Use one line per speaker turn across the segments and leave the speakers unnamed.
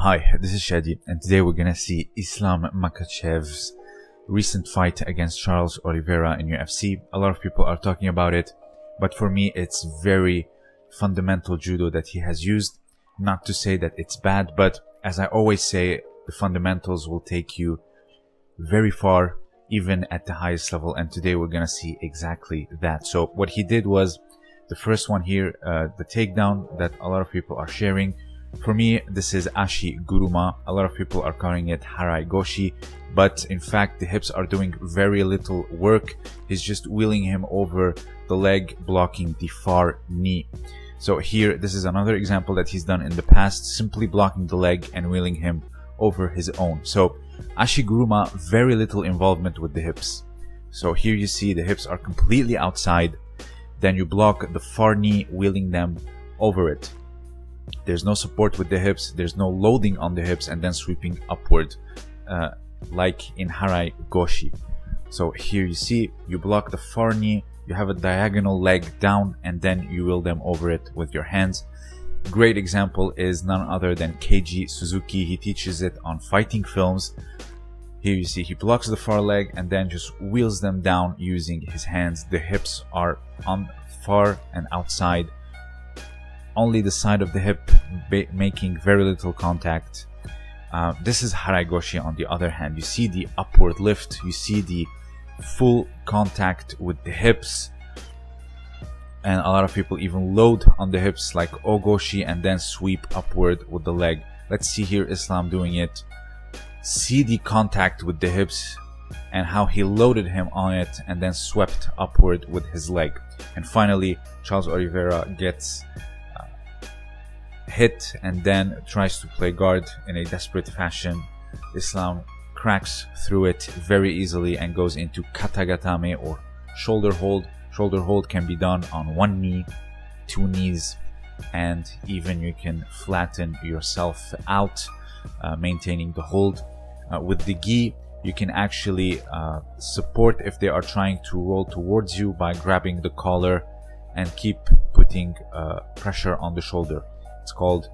Hi, this is Shadi, and today we're gonna see Islam Makhachevs' recent fight against Charles Oliveira in UFC. A lot of people are talking about it, but for me it's very fundamental judo that he has used. Not to say that it's bad, but as I always say, the fundamentals will take you very far, even at the highest level, and today we're gonna see exactly that. So what he did was, the first one here, the takedown that a lot of people are sharing. For me, this is Ashi Guruma. A lot of people are calling it Harai Goshi, but in fact the hips are doing very little work. He's just wheeling him over the leg, blocking the far knee. So here, this is another example that he's done in the past, simply blocking the leg and wheeling him over his own. So Ashi Guruma, very little involvement with the hips. So here you see the hips are completely outside. Then you block the far knee, wheeling them over it. There's no support with the hips, there's no loading on the hips, and then sweeping upward like in Harai Goshi. So here you see, you block the far knee, you have a diagonal leg down, and then you wheel them over it with your hands. Great example is none other than Keiji Suzuki. He teaches it on fighting films. Here you see he blocks the far leg and then just wheels them down using his hands. The hips are on far and outside, only the side of the hip making very little contact. This is Harai Goshi on the other hand. You see the upward lift, you see the full contact with the hips, and a lot of people even load on the hips like Ogoshi and then sweep upward with the leg. Let's see here Islam doing it. See the contact with the hips and how he loaded him on it and then swept upward with his leg. And finally, Charles Oliveira gets hit and then tries to play guard in a desperate fashion. Islam cracks through it very easily and goes into katagatame, or shoulder hold. Shoulder hold can be done on one knee, two knees, and even you can flatten yourself out, maintaining the hold. With the gi, you can actually support if they are trying to roll towards you by grabbing the collar and keep putting pressure on the shoulder. It's called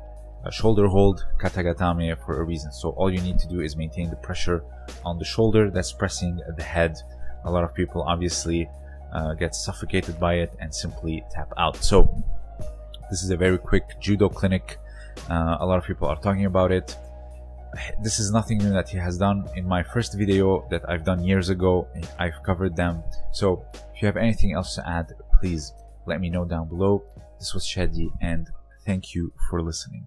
a shoulder hold, katagatame, for a reason. So all you need to do is maintain the pressure on the shoulder that's pressing the head. A lot of people obviously get suffocated by it and simply tap out. So this is a very quick judo clinic. A lot of people are talking about it. This is nothing new that he has done. In my first video that I've done years ago, I've covered them. So if you have anything else to add, please let me know down below. This was Shadi, and thank you for listening.